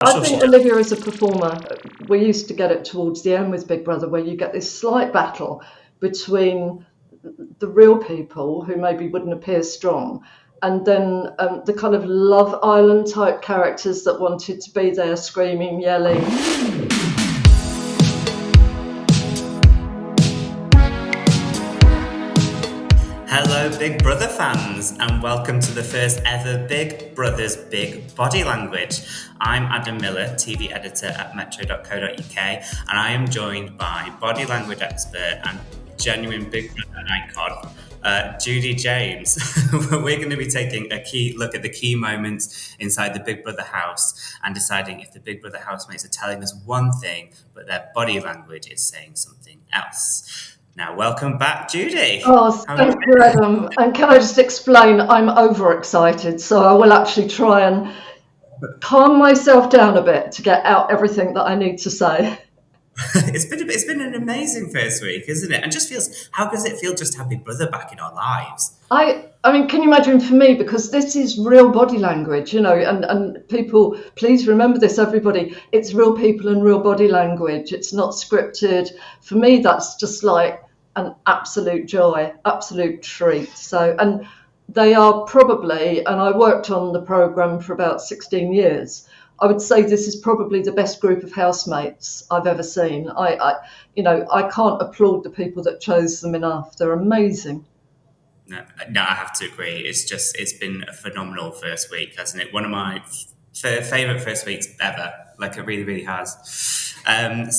I think Olivia is a performer. We used to get it towards the end with Big Brother, where you get this slight battle between the real people who maybe wouldn't appear strong, and then the kind of Love Island type characters that wanted to be there screaming, yelling. Hello Big Brother fans, and welcome to the first ever Big Brother's Big Body Language. I'm Adam Miller, TV editor at metro.co.uk, and I am joined by body language expert and genuine Big Brother icon, Judi James. We're going to be taking a key look at the key moments inside the Big Brother house and deciding if the Big Brother housemates are telling us one thing, but their body language is saying something else. Now, welcome back, Judi. Oh, thank you, Adam. And can I just explain, I'm overexcited, so I will actually try and calm myself down a bit to get out everything that I need to say. It's been an amazing first week, isn't it? And just feels, how does it feel just to have Big Brother back in our lives? I mean, can you imagine for me, because this is real body language, you know, and people, please remember this, everybody, it's real people and real body language. It's not scripted. For me, that's just like an absolute joy, absolute treat. So, and they are probably, and I worked on the programme for about 16 years, I would say this is probably the best group of housemates I've ever seen. I can't applaud the people that chose them enough. They're amazing. No, I have to agree. It's been a phenomenal first week, hasn't it? One of my favourite first weeks ever. Like, it really, really has.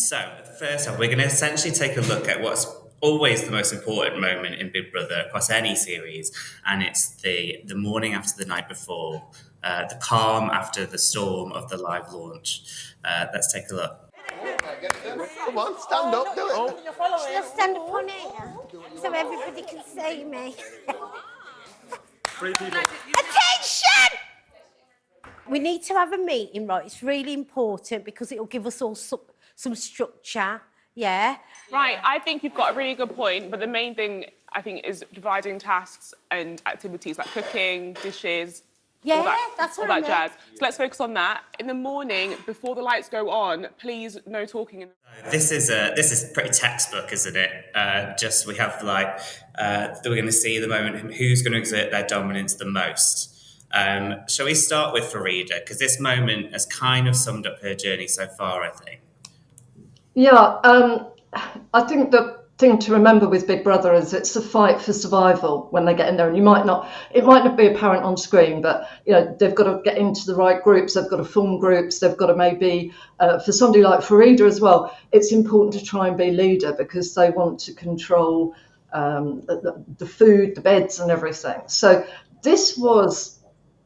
So, first off, we're going to essentially take a look at what's always the most important moment in Big Brother across any series, and it's the morning after the night before, the calm after the storm of the live launch. Let's take a look. Come on, stand up, do it. Shall I stand up on here so everybody can see me? Attention! We need to have a meeting, right? It's really important because it'll give us all some structure, yeah? Right, I think you've got a really good point, but the main thing, I think, is dividing tasks and activities like cooking, dishes, yeah, that's all that jazz. So let's focus on that. In the morning, before the lights go on, please no talking. This is pretty textbook, isn't it? We have we're going to see the moment and who's going to exert their dominance the most. Shall we start with Farida, because this moment has kind of summed up her journey so far, I think. Yeah, I think the thing to remember with Big Brother is it's a fight for survival when they get in there, and it might not be apparent on screen, but you know they've got to get into the right groups, they've got to form groups, they've got to maybe for somebody like Farida as well, it's important to try and be leader because they want to control the food, the beds and everything. So this was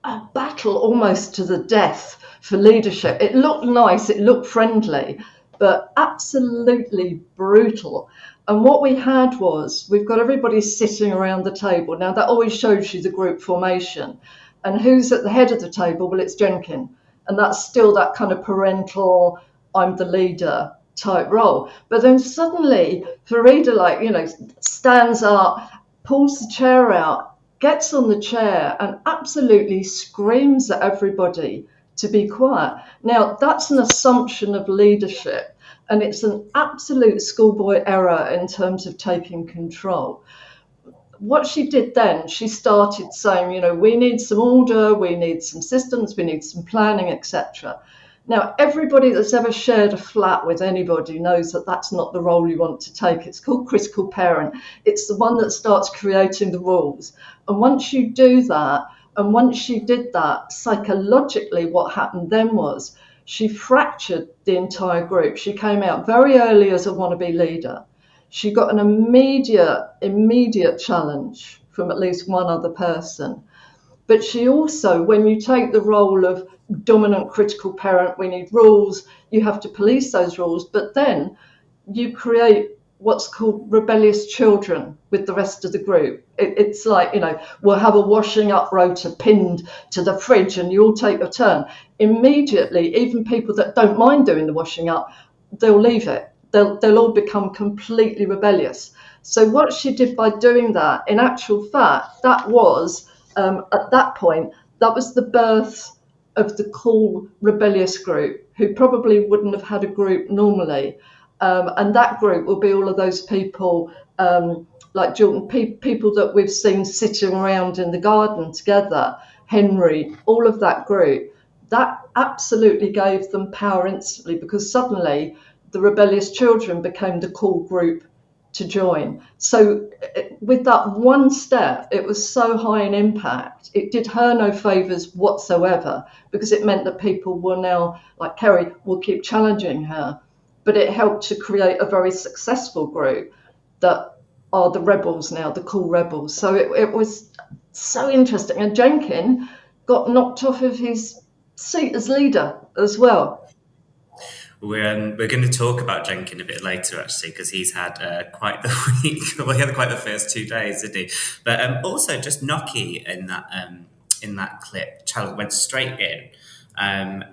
a battle almost to the death for leadership. It looked nice, it looked friendly, but absolutely brutal. And what we had was, we've got everybody sitting around the table. Now, that always shows you the group formation. And who's at the head of the table? Well, it's Jenkin. And that's still that kind of parental, I'm the leader type role. But then suddenly, Farida, stands up, pulls the chair out, gets on the chair and absolutely screams at everybody to be quiet. Now, that's an assumption of leadership. And it's an absolute schoolboy error in terms of taking control. What she did then, she started saying, we need some order, we need some systems, we need some planning, etc. Now, everybody that's ever shared a flat with anybody knows that that's not the role you want to take. It's called critical parent. It's the one that starts creating the rules. And once you do that, and once she did that, psychologically what happened then was, she fractured the entire group. She came out very early as a wannabe leader. She got an immediate challenge from at least one other person. But she also, when you take the role of dominant critical parent, we need rules, you have to police those rules, but then you create what's called rebellious children with the rest of the group. It's like, we'll have a washing up rota pinned to the fridge and you all take your turn. Immediately, even people that don't mind doing the washing up, they'll leave it. They'll all become completely rebellious. So what she did by doing that, in actual fact, that was, at that point, that was the birth of the cool, rebellious group who probably wouldn't have had a group normally. And that group will be all of those people, like Jordan, people that we've seen sitting around in the garden together, Henry, all of that group. That absolutely gave them power instantly, because suddenly the rebellious children became the cool group to join. So with that one step, it was so high in impact. It did her no favours whatsoever, because it meant that people were now, like Kerry, will keep challenging her. But it helped to create a very successful group that are the rebels now, the cool rebels. So it was so interesting. And Jenkin got knocked off of his seat as leader as well. We're going to talk about Jenkin a bit later, actually, because he's had quite the week. Well, he had quite the first 2 days, didn't he? But also, just Noki in that clip, Charles went straight in, and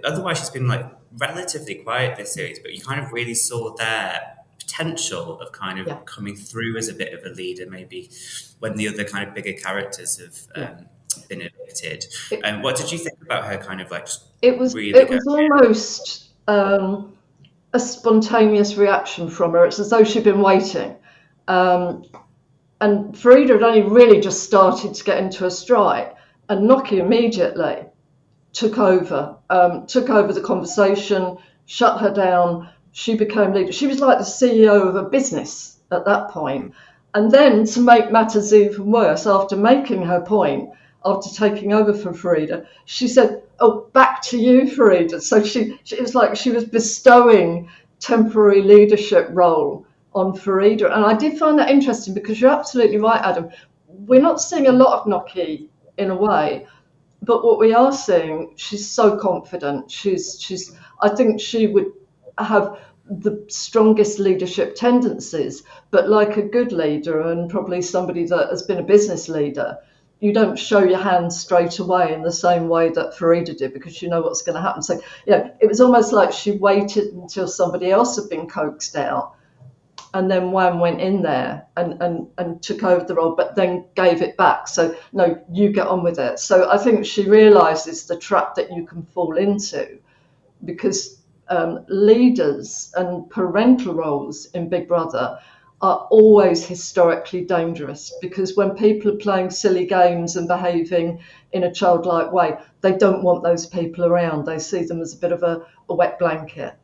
otherwise she's been like relatively quiet this series, but you kind of really saw their potential of kind of coming through as a bit of a leader, maybe when the other kind of bigger characters have been evicted. And what did you think about her kind of like? It was almost a spontaneous reaction from her. It's as though she'd been waiting. And Farida had only really just started to get into her stride, and Noki immediately took over the conversation, shut her down. She became leader. She was like the CEO of a business at that point. And then, to make matters even worse, after making her point, after taking over from Farida, she said, "Oh, back to you, Farida." So it was like she was bestowing temporary leadership role on Farida. And I did find that interesting, because you're absolutely right, Adam. We're not seeing a lot of Noki in a way, but what we are seeing, she's so confident. I think she would have the strongest leadership tendencies, but like a good leader, and probably somebody that has been a business leader, you don't show your hand straight away in the same way that Farida did, because you know what's going to happen. So, it was almost like she waited until somebody else had been coaxed out, and then Wham went in there and took over the role, but then gave it back. So, no, you get on with it. So I think she realises the trap that you can fall into, because leaders and parental roles in Big Brother are always historically dangerous, because when people are playing silly games and behaving in a childlike way, they don't want those people around. They see them as a bit of a wet blanket.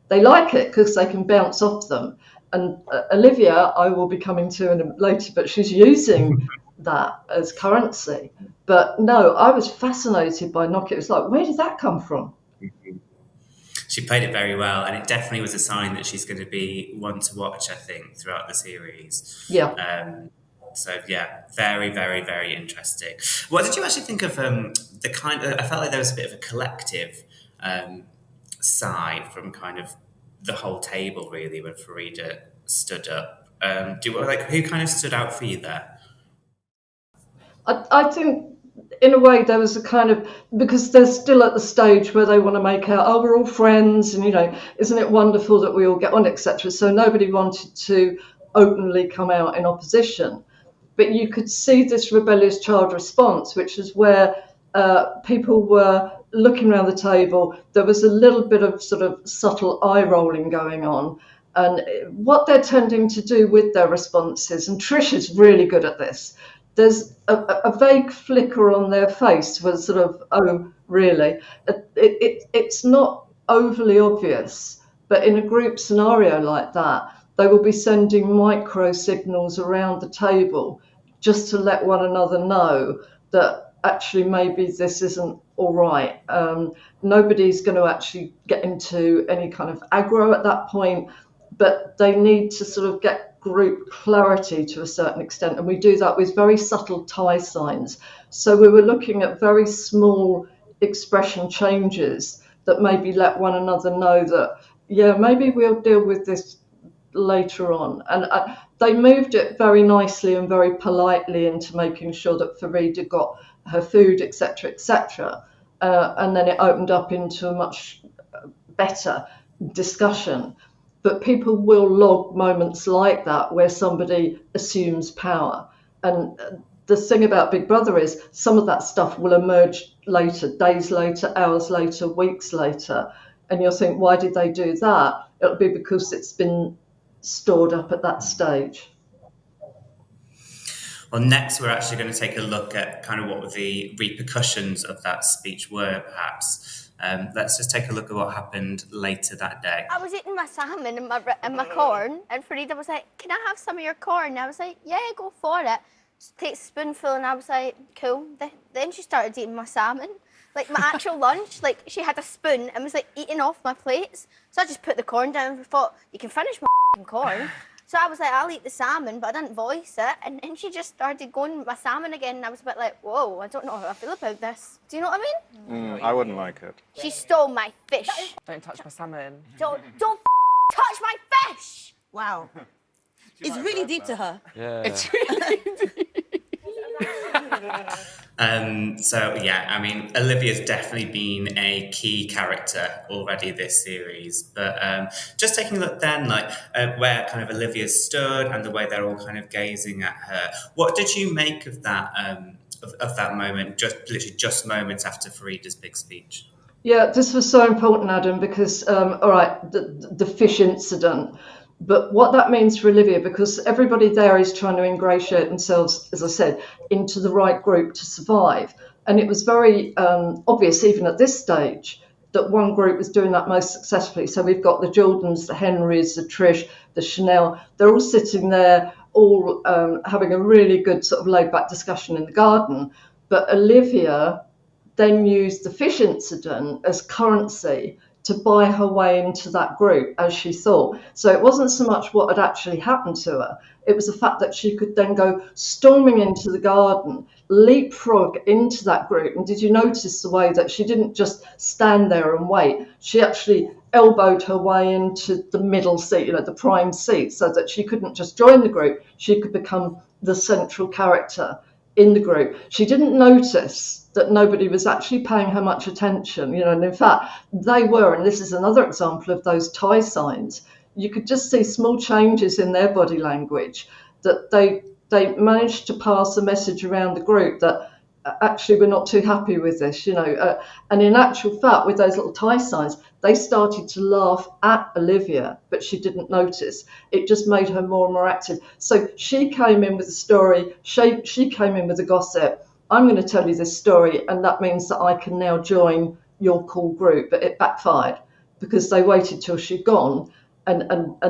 They like it because they can bounce off them. And Olivia, I will be coming to later, but she's using that as currency. But no, I was fascinated by Noki. It was like, where did that come from? She played it very well, and it definitely was a sign that she's going to be one to watch, I think, throughout the series. So very, very, very interesting. What did you actually think of the kind of? I felt like there was a bit of a collective side from kind of the whole table, really, when Farida stood up. Who kind of stood out for you there? I think, in a way, there was a kind of, because they're still at the stage where they want to make out, oh, we're all friends, and isn't it wonderful that we all get on, etc. So nobody wanted to openly come out in opposition, but you could see this rebellious child response, which is where people were looking around the table. There was a little bit of sort of subtle eye rolling going on, and what they're tending to do with their responses, and Trish is really good at this, there's a vague flicker on their face was sort of, oh, really? It's not overly obvious, but in a group scenario like that, they will be sending micro signals around the table just to let one another know that actually maybe this isn't all right. Nobody's going to actually get into any kind of aggro at that point, but they need to sort of get group clarity to a certain extent, and we do that with very subtle tie signs. So we were looking at very small expression changes that maybe let one another know that, maybe we'll deal with this later on. And they moved it very nicely and very politely into making sure that Farida got her food, etc., etc. And then it opened up into a much better discussion. But people will log moments like that where somebody assumes power. And the thing about Big Brother is some of that stuff will emerge later, days later, hours later, weeks later. And you'll think, why did they do that? It'll be because it's been stored up at that stage. Well, next we're actually going to take a look at kind of what the repercussions of that speech were, perhaps. Let's just take a look at what happened later that day. I was eating my salmon and my corn, and Farida was like, "Can I have some of your corn?" And I was like, "Yeah, go for it." She takes a spoonful, and I was like, "Cool." Then she started eating my salmon, like my actual lunch. Like she had a spoon and was like eating off my plates. So I just put the corn down and thought, "You can finish my corn." So I was like, "I'll eat the salmon," but I didn't voice it. And then she just started going with my salmon again, and I was a bit like, "Whoa, I don't know how I feel about this." Do you know what I mean? I wouldn't like it. She stole my fish. Don't touch my salmon. Don't touch my fish. Wow. It's really deep to her. Yeah. It's really So yeah, I mean, Olivia's definitely been a key character already this series. But just taking a look then, like where kind of Olivia stood and the way they're all kind of gazing at her. What did you make of that of that moment? Just moments after Farida's big speech. Yeah, this was so important, Adam, because all right, the fish incident. But what that means for Olivia, because everybody there is trying to ingratiate themselves, as I said, into the right group to survive. And it was very obvious, even at this stage, that one group was doing that most successfully. So we've got the Jordans, the Henrys, the Trish, the Chanel. They're all sitting there, all having a really good sort of laid-back discussion in the garden. But Olivia then used the fish incident as currency to buy her way into that group, as she thought. So it wasn't so much what had actually happened to her, it was the fact that she could then go storming into the garden, leapfrog into that group. And did you notice the way that she didn't just stand there and wait? She actually elbowed her way into the middle seat, the prime seat, so that she couldn't just join the group, she could become the central character in the group. She didn't notice that nobody was actually paying her much attention, and in fact they were, and this is another example of those tie signs. You could just see small changes in their body language, that they managed to pass a message around the group that actually we're not too happy with this, and in actual fact with those little tie signs they started to laugh at Olivia, but she didn't notice. It just made her more and more active. So she came in with a story, she came in with a gossip. I'm going to tell you this story, and that means that I can now join your cool group. But it backfired because they waited till she'd gone, and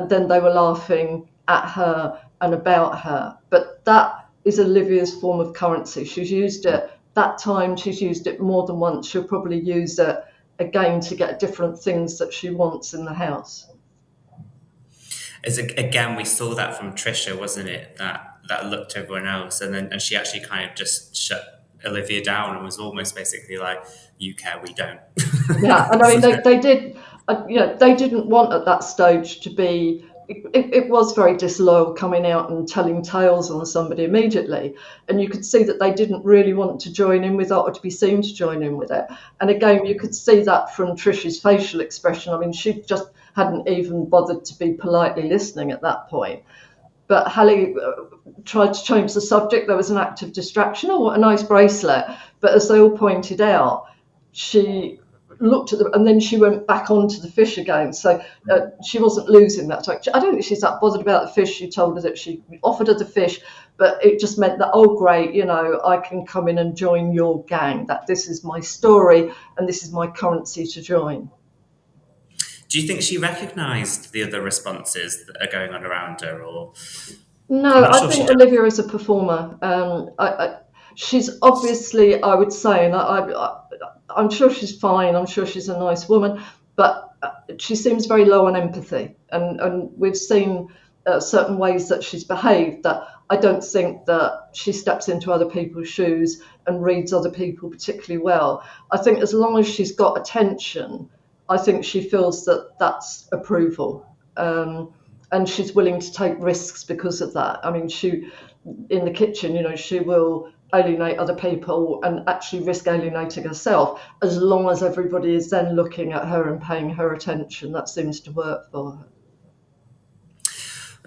then they were laughing at her and about her. But that is Olivia's form of currency. She's used it that time, she's used it more than once. She'll probably use it again to get different things that she wants in the house. Again, we saw that from Trisha, wasn't it? That looked at everyone else, and she actually kind of just shut Olivia down and was almost basically like, "You care, we don't." Yeah, and I mean they did. They didn't want at that stage to be. It was very disloyal coming out and telling tales on somebody immediately, and you could see that they didn't really want to join in with it or to be seen to join in with it. And again, you could see that from Trish's facial expression. I mean, she just hadn't even bothered to be politely listening at that point. But Hallie tried to change the subject. There was an act of distraction. Oh, what a nice bracelet. But as they all pointed out, she looked at them and then she went back onto the fish again. So she wasn't losing that time. I don't think she's that bothered about the fish. She told her that she offered her the fish, but it just meant that, oh, great, I can come in and join your gang, that this is my story and this is my currency to join. Do you think she recognised the other responses that are going on around her, or? No, I think Olivia is a performer. She's obviously, I would say, and I'm sure she's fine. I'm sure she's a nice woman, but she seems very low on empathy, and we've seen certain ways that she's behaved that I don't think that she steps into other people's shoes and reads other people particularly well. I think as long as she's got attention, I think she feels that that's approval, and she's willing to take risks because of that. I mean, she, in the kitchen, she will alienate other people and actually risk alienating herself, as long as everybody is then looking at her and paying her attention. That seems to work for her.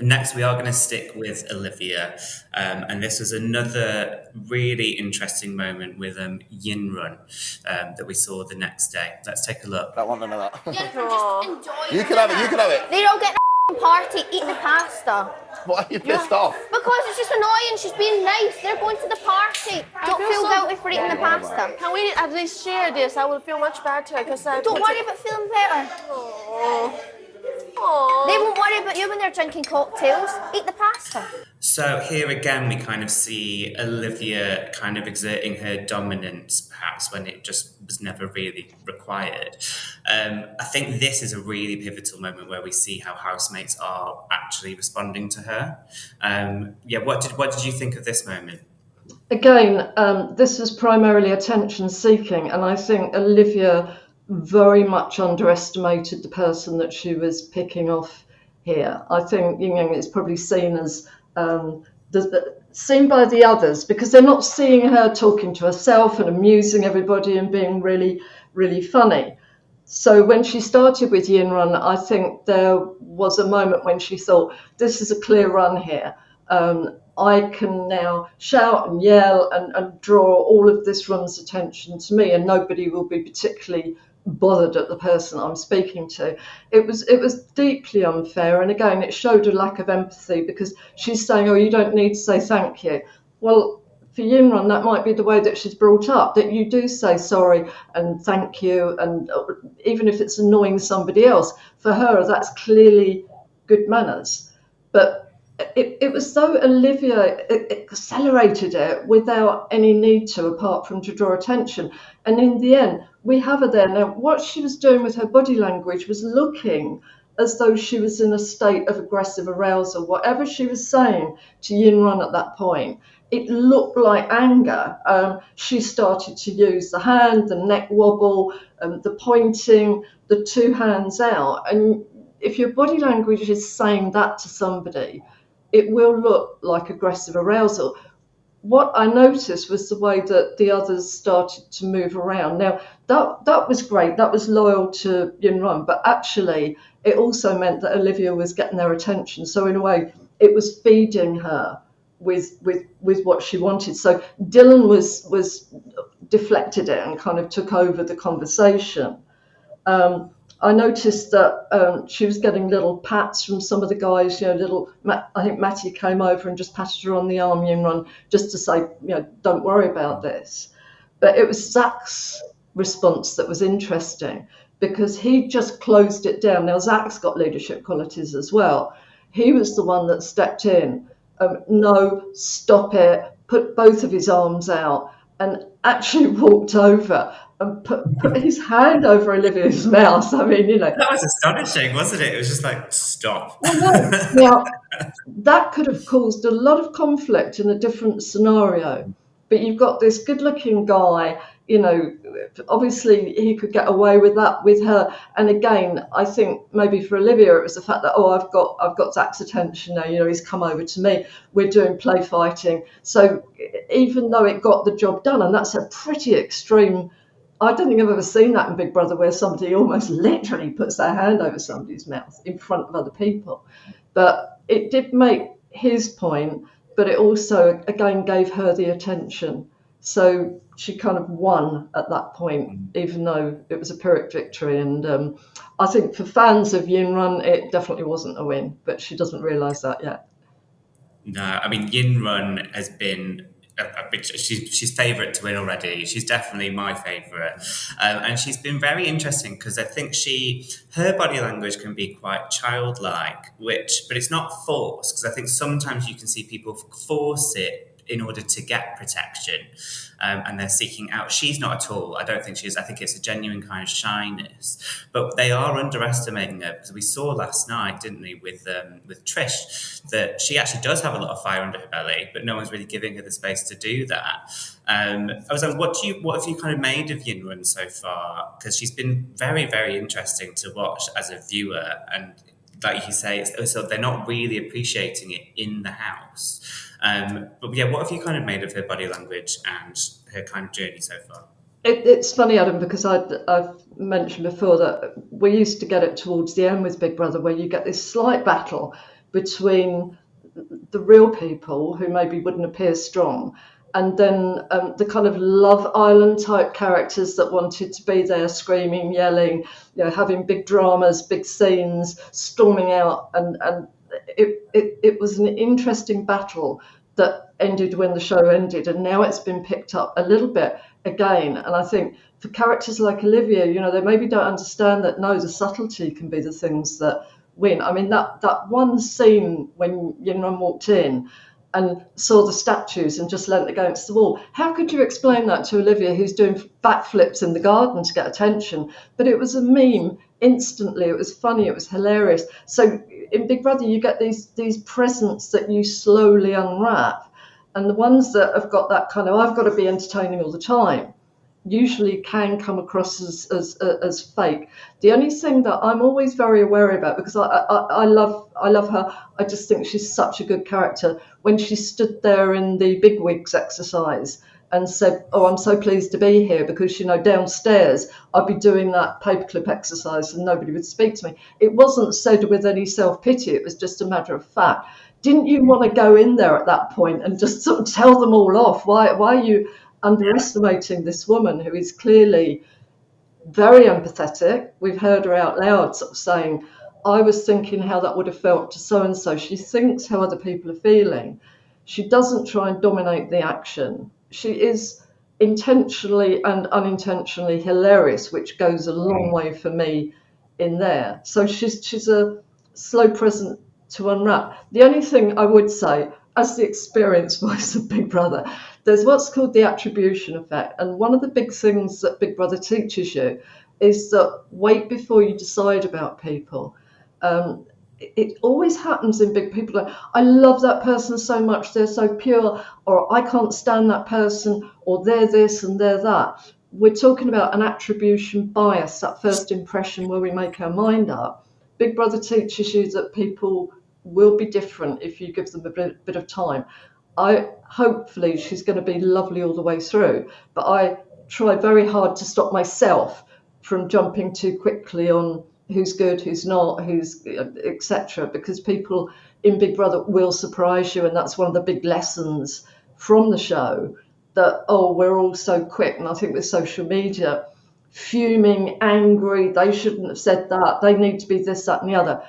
Next, we are going to stick with Olivia, and this was another really interesting moment with Yin Run that we saw the next day. Let's take a look. I don't want none of that. Jennifer, just enjoy You can have it, you can have it. They don't get the party eating the pasta. Why are you pissed off? Because it's just annoying. She's being nice. They're going to the party. Don't feel guilty for eating the pasta. Can we at least share this? I will feel much better because I Don't worry about feeling better. They won't worry about you when they're drinking cocktails. Eat the pasta. So here again, we kind of see Olivia kind of exerting her dominance, perhaps when it just was never really required. I think this is a really pivotal moment where we see how housemates are actually responding to her. What did you think of this moment? Again, this was primarily attention seeking, and I think Olivia very much underestimated the person that she was picking off here. I think it's probably seen as seen by the others, because they're not seeing her talking to herself and amusing everybody and being really, really funny. So when she started with Yin Run, I think there was a moment when she thought, this is a clear run here. I can now shout and yell and draw all of this run's attention to me, and nobody will be particularly bothered at the person I'm speaking to. It was deeply unfair, and again, it showed a lack of empathy, because she's saying, oh, you don't need to say thank you. Well, for Yin Run, that might be the way that she's brought up, that you do say sorry and thank you, and even if it's annoying somebody else, for her that's clearly good manners. But it was though Olivia accelerated it without any need to, apart from to draw attention. And in the end, we have her there. Now, what she was doing with her body language was looking as though she was in a state of aggressive arousal. Whatever she was saying to Yin Run at that point, it looked like anger. She started to use the hand, the neck wobble, the pointing, the two hands out. And if your body language is saying that to somebody, it will look like aggressive arousal. What I noticed was the way that the others started to move around. Now, that was great. That was loyal to Yin Run, but actually it also meant that Olivia was getting their attention. So in a way, it was feeding her with what she wanted. So Dylan was deflected it and kind of took over the conversation. I noticed that she was getting little pats from some of the guys, I think Matty came over and just patted her on the arm, Yin Run, just to say, don't worry about this. But it was Zach's response that was interesting, because he just closed it down. Now, Zach's got leadership qualities as well. He was the one that stepped in. No, stop it, put both of his arms out, and actually walked over and put his hand over Olivia's mouth. I mean, That was astonishing, wasn't it? It was just like, stop. Now, that could have caused a lot of conflict in a different scenario. But you've got this good-looking guy, obviously he could get away with that with her. And again, I think maybe for Olivia, it was the fact that, I've got Zach's attention now, he's come over to me, we're doing play fighting. So even though it got the job done, and that's a pretty extreme, I don't think I've ever seen that in Big Brother, where somebody almost literally puts their hand over somebody's mouth in front of other people. But it did make his point, but it also, again, gave her the attention. So she kind of won at that point, even though it was a Pyrrhic victory. And I think for fans of Yin Run, it definitely wasn't a win, but she doesn't realise that yet. No, I mean, Yin Run has been... she's favourite to win already. She's definitely my favourite, and she's been very interesting because I think her body language can be quite childlike, but it's not forced, because I think sometimes you can see people force it in order to get protection, and they're seeking out. She's not at all. I don't think she is. I think it's a genuine kind of shyness, but they are underestimating her, because we saw last night, didn't we, with Trish, that she actually does have a lot of fire under her belly, but no one's really giving her the space to do that. I was like, what have you kind of made of Yin Run so far? Because she's been very, very interesting to watch as a viewer, and like you say, so they're not really appreciating it in the house. But yeah, what have you kind of made of her body language and her kind of journey so far? It's funny, Adam, because I've mentioned before that we used to get it towards the end with Big Brother, where you get this slight battle between the real people who maybe wouldn't appear strong, and then the kind of Love Island type characters that wanted to be there, screaming, yelling, having big dramas, big scenes, storming out, and it was an interesting battle that ended when the show ended, and now it's been picked up a little bit again. And I think for characters like Olivia, they maybe don't understand that the subtlety can be the things that win. I mean, that one scene when Yinrun walked in and saw the statues and just leant against the wall. How could you explain that to Olivia, who's doing backflips in the garden to get attention? But it was a meme instantly. It was funny. It was hilarious. So in Big Brother, you get these presents that you slowly unwrap. And the ones that have got that kind of, I've got to be entertaining all the time, usually can come across as fake. The only thing that I'm always very wary about, because I love her, I just think she's such a good character, when she stood there in the bigwigs exercise and said, "Oh, I'm so pleased to be here," because downstairs I'd be doing that paperclip exercise and nobody would speak to me. It wasn't said with any self-pity, it was just a matter of fact. Didn't you want to go in there at that point and just sort of tell them all off? Why are you underestimating this woman who is clearly very empathetic? We've heard her out loud sort of saying, "I was thinking how that would have felt to so-and-so." She thinks how other people are feeling. She doesn't try and dominate the action. She is intentionally and unintentionally hilarious, which goes a long way for me in there. So she's a slow present to unwrap. The only thing I would say, as the experienced voice of Big Brother, there's what's called the attribution effect. And one of the big things that Big Brother teaches you is that wait before you decide about people. It always happens in big people. Like, I love that person so much, they're so pure, or I can't stand that person, or they're this and they're that. We're talking about an attribution bias, that first impression where we make our mind up. Big Brother teaches you that people will be different if you give them a bit of time. Hopefully she's going to be lovely all the way through, but I try very hard to stop myself from jumping too quickly on who's good, who's not, who's etc. Because people in Big Brother will surprise you, and that's one of the big lessons from the show, that we're all so quick. And I think with social media, fuming, angry, they shouldn't have said that, they need to be this, that and the other.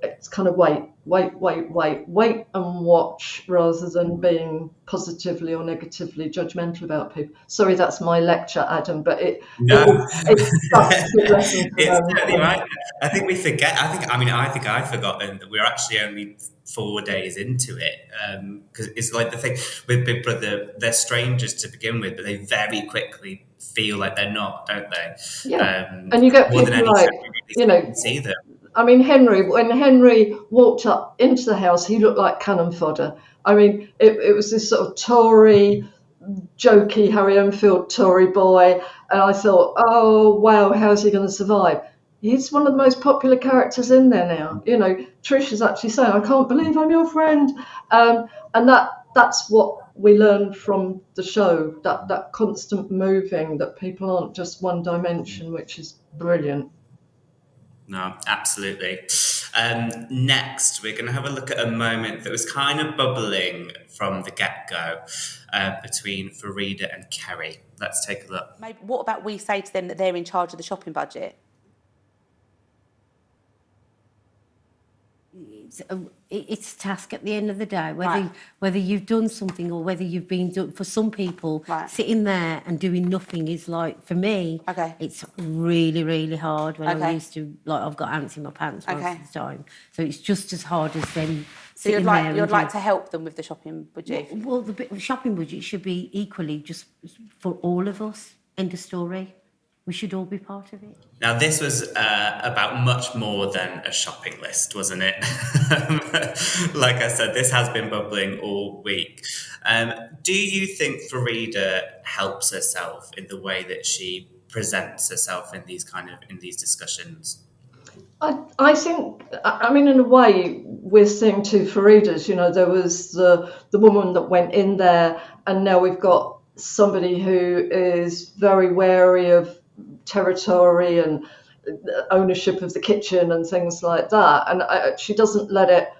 It's kind of wait and watch, rather than being positively or negatively judgmental about people. Sorry, that's my lecture, Adam, but it's totally right. I think we forget. I think I've forgotten that we're actually only 4 days into it, because it's like the thing with Big Brother, they're strangers to begin with, but they very quickly feel like they're not, don't they? Yeah, and you get people like, see them. I mean, when Henry walked up into the house, he looked like cannon fodder. I mean, it was this sort of Tory, jokey Harry Enfield Tory boy. And I thought, oh, wow, how's he going to survive? He's one of the most popular characters in there now. Trish is actually saying, "I can't believe I'm your friend." And that's what we learn from the show, that constant moving, that people aren't just one dimension, which is brilliant. No, absolutely. Next, we're going to have a look at a moment that was kind of bubbling from the get-go between Farida and Kerry. Let's take a look. Maybe, what about we say to them that they're in charge of the shopping budget? It's a task at the end of the day, whether you've done something or whether you've been done. For some people, sitting there and doing nothing is like, for me, it's really, really hard. When I'm used to, I've got ants in my pants most of the time, so it's just as hard as them. So you'd like to help them with the shopping budget? Well, the shopping budget should be equally just for all of us. End of story. We should all be part of it. Now, this was about much more than a shopping list, wasn't it? Like I said, this has been bubbling all week. Do you think Farida helps herself in the way that she presents herself in these discussions? I think, in a way, we're seeing two Faridas. There was the woman that went in there, and now we've got somebody who is very wary of territory and ownership of the kitchen and things like that. And she doesn't let it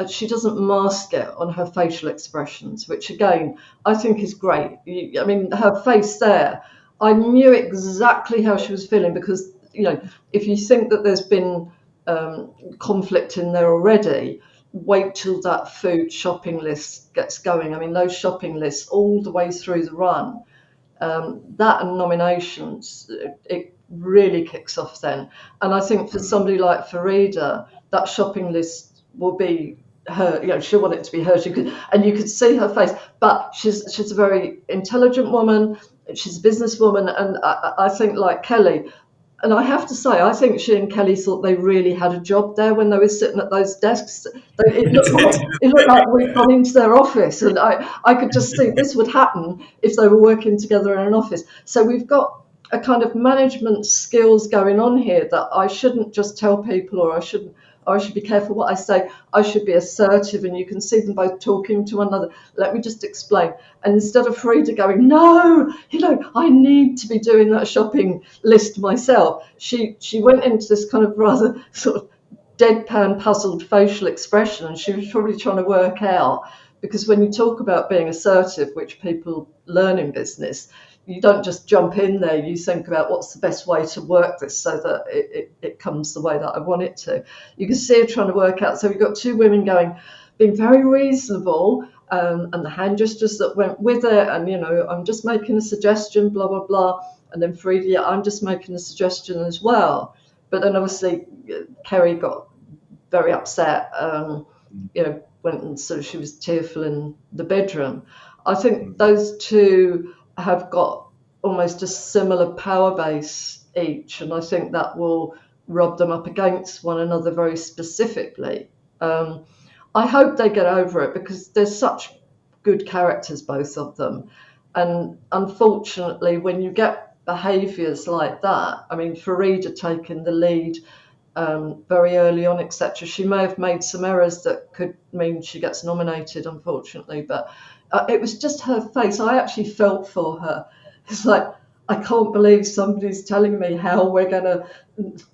she doesn't mask it on her facial expressions, which again I think is great. I mean, her face there, I knew exactly how she was feeling, because if you think that there's been conflict in there already, wait till that food shopping list gets going. I mean, those shopping lists all the way through the run, that and nominations, it really kicks off then. And I think for somebody like Farida, that shopping list will be her. She'll want it to be hers. You could see her face. But she's a very intelligent woman. She's a businesswoman, and I think, like Kelly, and I have to say, I think she and Kelly thought they really had a job there when they were sitting at those desks. It looked like we'd gone into their office, and I could just think this would happen if they were working together in an office. So we've got a kind of management skills going on here that I shouldn't just tell people, or I should be careful what I say. I should be assertive, and you can see them both talking to one another. Let me just explain. And instead of Farida going, no, I need to be doing that shopping list myself, she went into this kind of rather sort of deadpan, puzzled facial expression, and she was probably trying to work out, because when you talk about being assertive, which people learn in business, you don't just jump in there. You think about what's the best way to work this so that it comes the way that I want it to. You can see her trying to work out. So we've got two women being very reasonable, and the hand gestures that went with it. And, I'm just making a suggestion, blah, blah, blah. And then Farida, I'm just making a suggestion as well. But then obviously Kerry got very upset, went and sort of, she was tearful in the bedroom. I think those two have got almost a similar power base each, and I think that will rub them up against one another very specifically. I hope they get over it, because they're such good characters, both of them. And unfortunately, when you get behaviours like that, I mean, Farida taking the lead very early on, etc., she may have made some errors that could mean she gets nominated, unfortunately. But it was just her face. I actually felt for her. It's like, I can't believe somebody's telling me how we're going to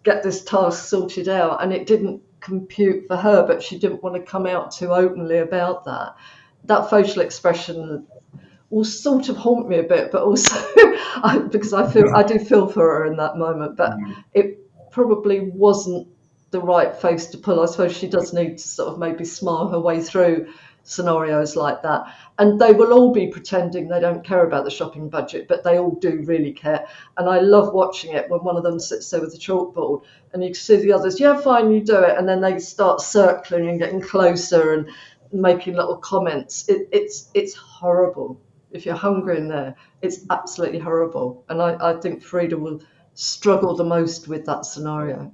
get this task sorted out. And it didn't compute for her, but she didn't want to come out too openly about that. That facial expression will sort of haunt me a bit, but also because I do feel for her in that moment. But it probably wasn't the right face to pull. I suppose she does need to sort of maybe smile her way through scenarios like that. And they will all be pretending they don't care about the shopping budget, but they all do really care. And I love watching it when one of them sits there with a chalkboard and you can see the others, yeah, fine, you do it. And then they start circling and getting closer and making little comments. It's horrible. If you're hungry in there, it's absolutely horrible. And I think Farida will struggle the most with that scenario.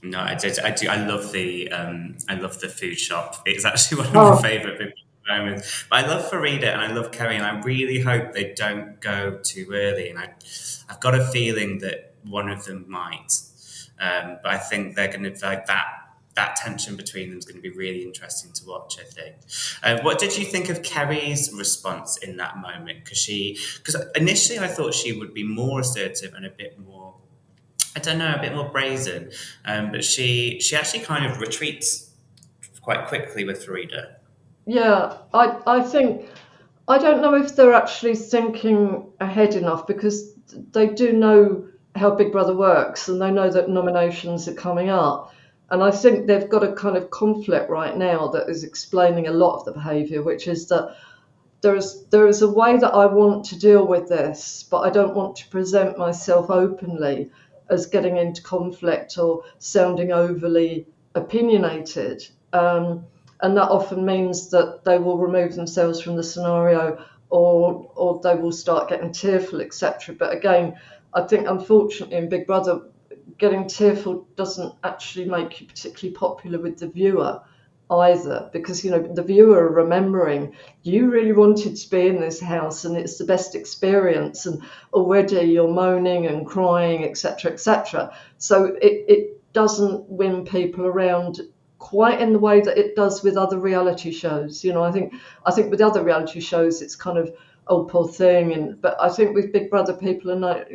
No, I do. I love the food shop. It's actually one of my favourite moments. But I love Farida and I love Kerry, and I really hope they don't go too early. And I've got a feeling that one of them might. But I think they're going to like that tension between them is going to be really interesting to watch, I think. What did you think of Kerry's response in that moment? Because initially I thought she would be more assertive and a bit more, I don't know, a bit more brazen. But she actually kind of retreats quite quickly with Farida. Yeah, I think, I don't know if they're actually thinking ahead enough, because they do know how Big Brother works and they know that nominations are coming up. And I think they've got a kind of conflict right now that is explaining a lot of the behaviour, which is that there is a way that I want to deal with this, but I don't want to present myself openly as getting into conflict or sounding overly opinionated. And that often means that they will remove themselves from the scenario, or they will start getting tearful, etc. But again, I think unfortunately in Big Brother, getting tearful doesn't actually make you particularly popular with the viewer either, because the viewer are remembering you really wanted to be in this house and it's the best experience, and already you're moaning and crying, etc., etc. So it doesn't win people around quite in the way that it does with other reality shows. I think with other reality shows it's kind of, oh, poor thing, but I think with Big Brother people are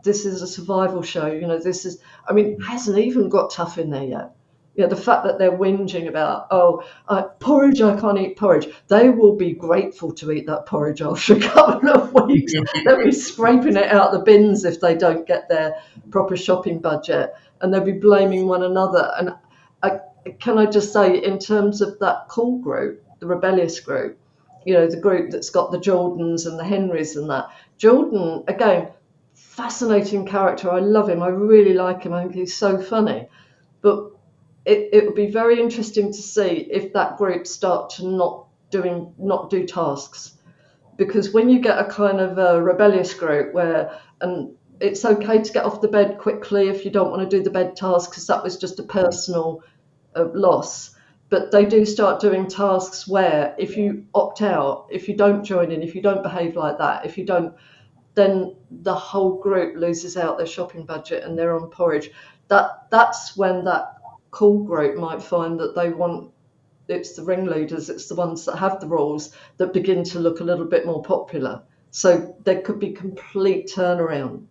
this is a survival show. This is, it hasn't even got tough in there yet. The fact that they're whinging about, porridge, I can't eat porridge. They will be grateful to eat that porridge after a couple of weeks. They'll be scraping it out the bins if they don't get their proper shopping budget, and they'll be blaming one another. And can I just say, in terms of that cool group, the rebellious group, the group that's got the Jordans and the Henrys and that. Jordan, again, fascinating character. I love him. I really like him. I think he's so funny. But it would be very interesting to see if that group start to not do tasks. Because when you get a kind of a rebellious group and it's okay to get off the bed quickly if you don't want to do the bed task because that was just a personal loss. But they do start doing tasks where if you opt out, if you don't join in, if you don't behave like that, if you don't, then the whole group loses out their shopping budget and they're on porridge. That's when that cool group might find that it's the ringleaders, it's the ones that have the rules that begin to look a little bit more popular. So there could be complete turnaround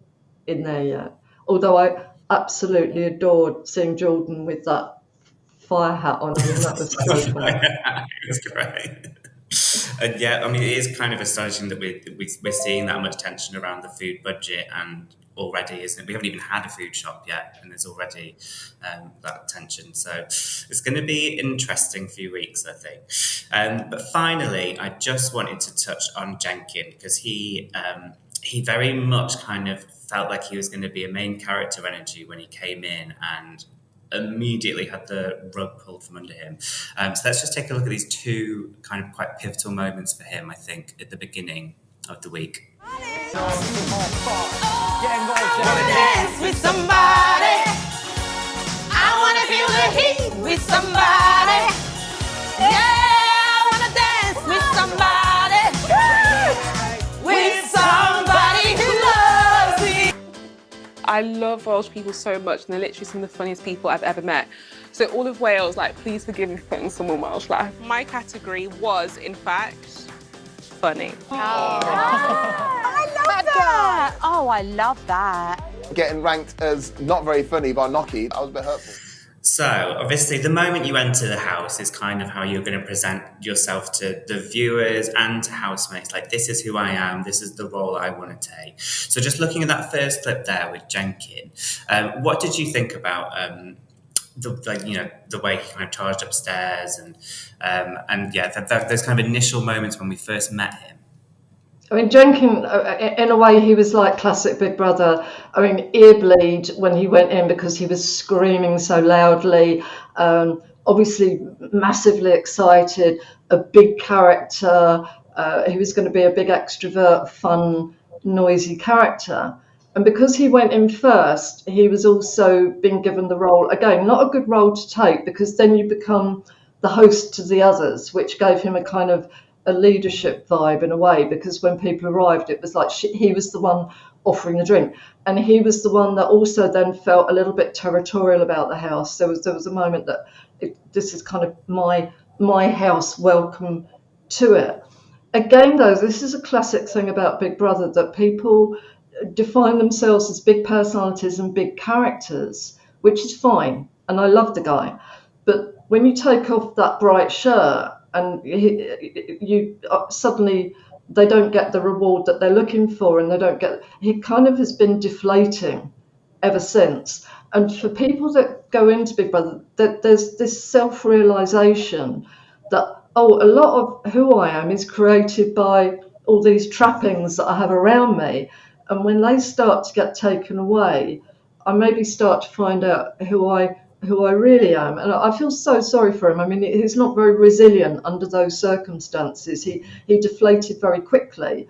in there yet. Although I absolutely adored seeing Jordan with that fire hat on. I mean, that was so funny. It was great. And yeah, it is kind of astonishing that we're seeing that much tension around the food budget, and already, isn't it? We haven't even had a food shop yet, and there's already that tension. So it's going to be an interesting few weeks, I think. But finally, I just wanted to touch on Jenkin because he very much kind of felt like he was going to be a main character energy when he came in, and immediately had the rug pulled from under him. So let's just take a look at these two kind of quite pivotal moments for him, I think, at the beginning of the week. I wanna dance with somebody. I wanna feel the heat with somebody. Yeah, I wanna dance with somebody. With somebody who loves me. I love Welsh people so much, and they're literally some of the funniest people I've ever met. So all of Wales, please forgive me for putting someone Welsh laugh. My category was, in fact, funny. I love that! Oh, I love that. Getting ranked as not very funny by Nocky, that was a bit hurtful. So, obviously, the moment you enter the house is kind of how you're going to present yourself to the viewers and to housemates. This is who I am, this is the role I want to take. So just looking at that first clip there with Jenkin, what did you think about the way he kind of charged upstairs and those kind of initial moments when we first met him? I mean, Jenkin, in a way, he was like classic Big Brother. I mean, earbleed when he went in because he was screaming so loudly, obviously massively excited, a big character. He was going to be a big extrovert, fun, noisy character. And because he went in first, he was also being given the role, again, not a good role to take because then you become the host to the others, which gave him a kind of a leadership vibe in a way, because when people arrived, it was like he was the one offering the drink, and he was the one that also then felt a little bit territorial about the house. There was a moment that this is kind of my house, welcome to it. Again, though, this is a classic thing about Big Brother, that people define themselves as big personalities and big characters, which is fine, and I love the guy, but when you take off that bright shirt and you suddenly they don't get the reward that they're looking for, and he kind of has been deflating ever since. And for people that go into Big Brother, there's this self-realization that, a lot of who I am is created by all these trappings that I have around me, and when they start to get taken away, I maybe start to find out who I really am. And I feel so sorry for him. I mean, he's not very resilient under those circumstances. He deflated very quickly,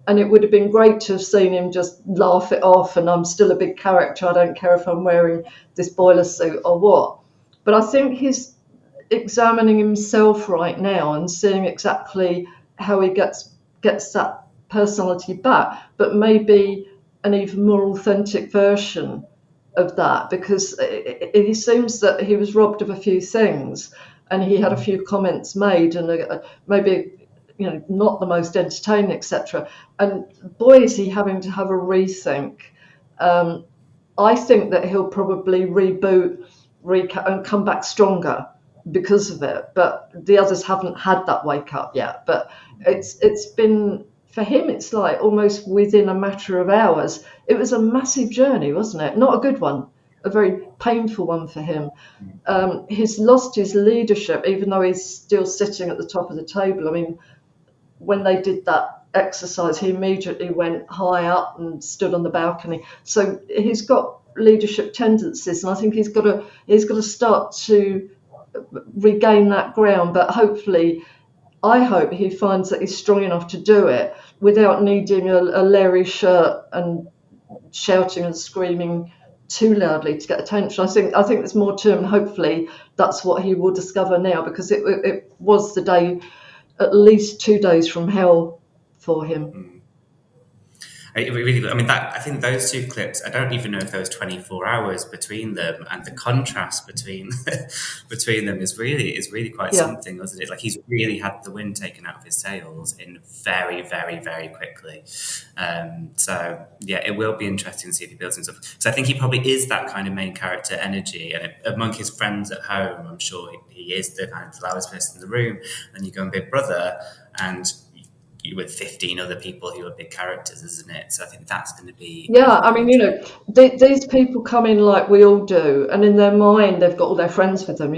and it would have been great to have seen him just laugh it off, and I'm still a big character, I don't care if I'm wearing this boiler suit or what. But I think he's examining himself right now and seeing exactly how he gets that personality back, but maybe an even more authentic version of that, because it seems that he was robbed of a few things, and he had a few comments made, and maybe not the most entertaining, etc. And boy, is he having to have a rethink. I think that he'll probably reboot and come back stronger because of it. But the others haven't had that wake up yet. But it's been, for him, it's like almost within a matter of hours. It was a massive journey, wasn't it? Not a good one, a very painful one for him. He's lost his leadership, even though he's still sitting at the top of the table. I mean, when they did that exercise, he immediately went high up and stood on the balcony. So he's got leadership tendencies, and I think he's got to start to regain that ground. But hopefully, I hope he finds that he's strong enough to do it without needing a Larry shirt and shouting and screaming too loudly to get attention. I think there's more to him, and hopefully that's what he will discover now, because it was the day, at least 2 days from hell for him. I think those two clips, I don't even know if there was 24 hours between them, and the contrast between them is really quite something, wasn't it? Like, he's really had the wind taken out of his sails in very, very, very quickly. So yeah, it will be interesting to see if he builds himself, because I think he probably is that kind of main character energy, and among his friends at home, I'm sure he is the kind of loudest person in the room. And you go on Big Brother, and with 15 other people who are big characters, isn't it? So I think that's going to be... Yeah, I mean, these people come in like we all do, and in their mind, they've got all their friends with them.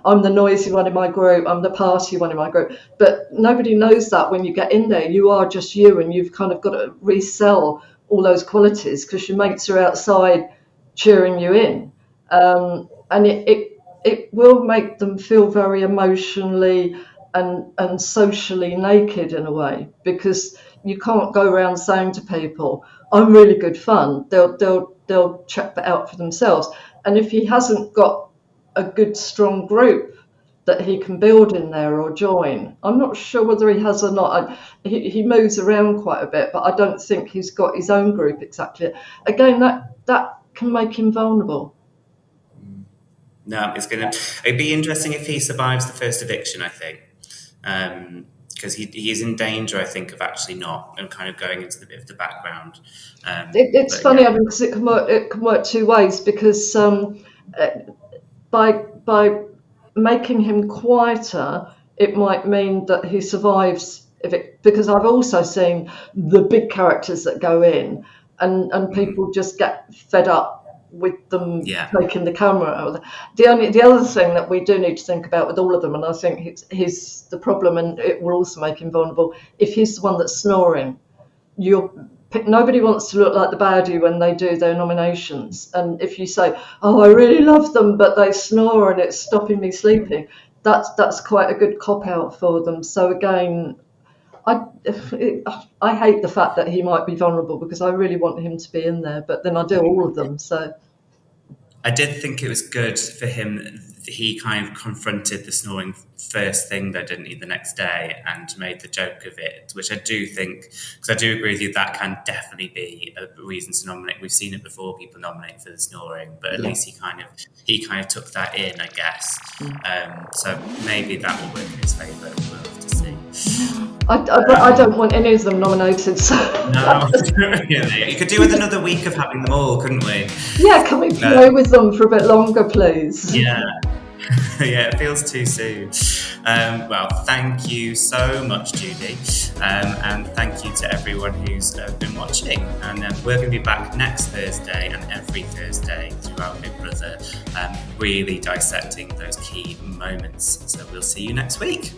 I'm the noisy one in my group, I'm the party one in my group. But nobody knows that when you get in there. You are just you, and you've kind of got to resell all those qualities, because your mates are outside cheering you in. And it will make them feel very emotionally and socially naked in a way, because you can't go around saying to people, I'm really good fun. They'll check that out for themselves. And if he hasn't got a good strong group that he can build in there or join, I'm not sure whether he has or not. He moves around quite a bit, but I don't think he's got his own group exactly. Again, that can make him vulnerable. No, it'd be interesting if he survives the first eviction, I think. Because he is in danger, I think, of actually not, and kind of going into the bit of the background. It's funny, because it can work two ways, because by making him quieter, it might mean that he survives. Because I've also seen the big characters that go in, and people just get fed up with them taking the camera out. The other thing that we do need to think about with all of them, and I think he's the problem, and it will also make him vulnerable, if he's the one that's snoring. Nobody wants to look like the baddie when they do their nominations, and if you say, I really love them, but they snore and it's stopping me sleeping, that's quite a good cop-out for them. So again, I hate the fact that he might be vulnerable, because I really want him to be in there, but then I do all of them. So I did think it was good for him. He kind of confronted the snoring first thing, though, didn't he, the next day, and made the joke of it, which I do think, because I do agree with you, that can definitely be a reason to nominate. We've seen it before, people nominate for the snoring, but at least he kind of took that in, I guess. So maybe that will work in his favour. We'll have to see. I don't want any of them nominated. So. No, you could do with another week of having them all, couldn't we? Yeah, can we play with them for a bit longer, please? Yeah. Yeah, it feels too soon. Well, thank you so much, Judi. And thank you to everyone who's been watching. And we're going to be back next Thursday and every Thursday throughout Big Brother, really dissecting those key moments. So we'll see you next week.